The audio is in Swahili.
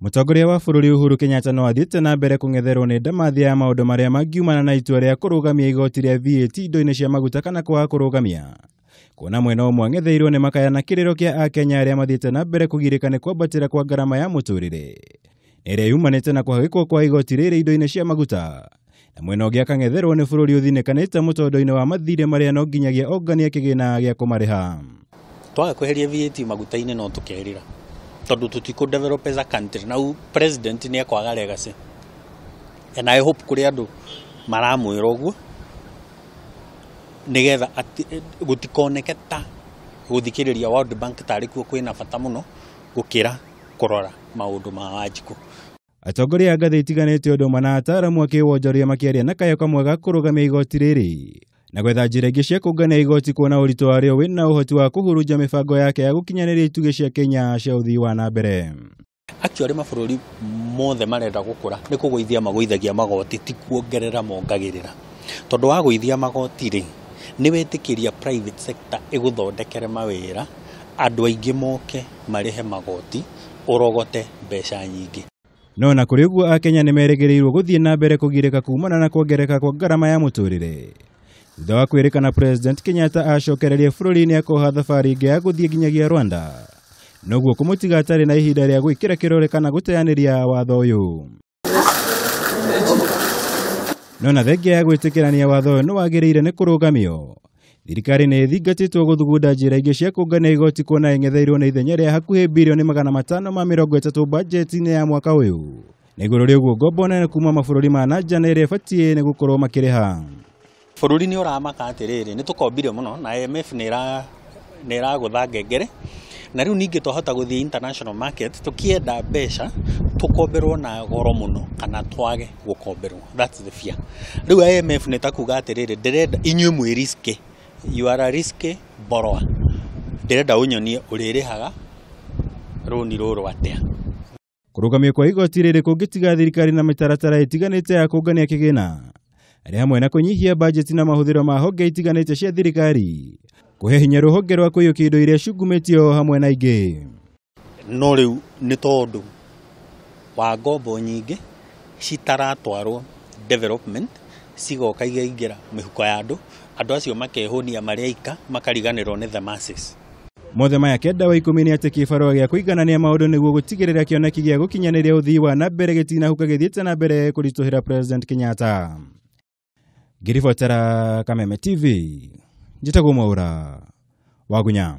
Mutongoria wa bururi Uhuru Kenyatta no athiĩte na mbere kũng'etherwo nĩ ndamathi ya maũndũ marĩa mangiumana na itua rĩa kũrũgamia igoti rĩa VAT indo-inĩ cia maguta kana kwoha kũrũgamia. Kuona mwena ũmwe ang'etheirwo nĩ makayana kĩrĩro kĩa Akenya arĩa mathiĩte na mbere kũgirĩka nĩ kwambatĩra kwa ngarama ya muturire. Ĩrĩa yumanĩte na kwagĩkwo kwa igoti rĩrĩ indo-inĩ cia maguta. Na mwena ũngĩ akang'etherwo nĩ bũrũri ũthinĩkanĩte mũtondo-inĩ wa mathirĩ marĩa no nginyagia onganie kĩgĩna gĩa kũmarĩha. Twaga kweheria VAT maguta-inĩ no tũkerĩra. Tondu tutiko develop as a country. Now president ni akwaga legacy. And I hope kuri andu maramwira uguo nigetha gutikoneketa guthikiriria World Bank tari kuo kwina bata muno gukira kurora maundu ma Wanjiku. Atongoria a ngathĩ itiganĩte ũndũ ũmwe na ataaramu akĩwonjoria makĩaria na kayo kamwe ga kũrũgamia igoti rĩrĩ na gwetha njĩra ingĩ cia kũngania igoti kuona ũritũ warĩo wĩna ũhoti wa kũhurunja mĩbango yake ya gũkinyanĩria itugĩ cia Kenya cia ũthii wa na mbere. Actually mabũrũri mothe marenda gũkũra nĩ kũgũithia magũithagia magoti ti kuongerera mongagĩrĩra. Tondũ wa gũithia magoti rĩ nĩ wetĩkĩria private sector ĩgũthondekere mawĩra andũ aingĩ moke marĩhe magoti ũrogote mbeca nyingĩ. No na kũrĩ ũguo Akenya nĩ merĩgĩrĩirwo gũthiĩ na mbere kũgirĩka kuumana na kuongerereka kwa ngarama ya muturire. Thutha wa kwĩrĩkana President Kenyatta acokererie bũrũri-inĩ akoha thabari ingĩ ya gũthiĩ nginyagia Rwanda. Noguo kũmũtiga atarĩ na ihinda rĩa gwĩkĩra kĩrore kana gũteanĩria watho ũyũ. No na thengia ya gwĩtĩkĩrania watho ũyũ nĩ wagĩrĩire nĩ kũrũgamio. Thirikari nĩ ĩthingatĩtwo gũthugunda njĩra ingĩ cia kũngania igoti kuona ĩng'etheirwo na ithenya rĩa hakuhĩ birioni 530 bajeti-inĩ ya mwaka ũyũ. Na igũrũ rĩuguo ngombo nene kuuma mabũrũri ma nanja nĩ ĩrĩa ĩbatiĩ nĩ gũkorwo makĩrĩha. Bũrũri nĩ ũramaka atĩrĩrĩ nĩ tũkombire mũno na IMF nĩ ĩragũtha ngengere na rĩu ningĩ twahota gũthiĩ international market tũkienda mbeca tũkomberwo na goro mũno kana twage gũkomberwo. That's the fear. Rĩu IMF nĩ takuga atĩrĩrĩ ndĩrenda inyuĩ mwĩ risky. You are a risky borrower. Ndĩrenda ũnyonie ũrĩrĩhaga rũni rũrũ atĩa. Kũrũgamio kwa igoti rĩrĩ kũngĩtiga thirikari na mĩtaratara ĩtiganĩte ya kũngania kĩgĩna. Arĩ hamwe na kũnyihia bajeti na mahũthĩro ma honge itiganĩte cia thirikari. Kũhe hinya rũhonge rwa kũiyũkia indo iria cungumĩtio hamwe na ingĩ. No rĩu nĩ tondũ wa ngombo nyingĩ citaratwarwo development cigoka igaingĩra mĩhuko ya andũ acio makehonia marĩa ika makariganĩrwo nĩ the masses. Mothe maya kenda wa 10 nĩ atĩ kĩbarũa gĩa kũiganania maũndũ nĩguo gũtigĩrĩra kĩoneki gĩa gũkinyanĩria ũthii wa na mbere gĩtinahuka gĩthiĩte na mbere kũritũhĩra President Kenyatta. Ngiribotera Kameme TV, njĩtagwo Mwaura wa Gunya.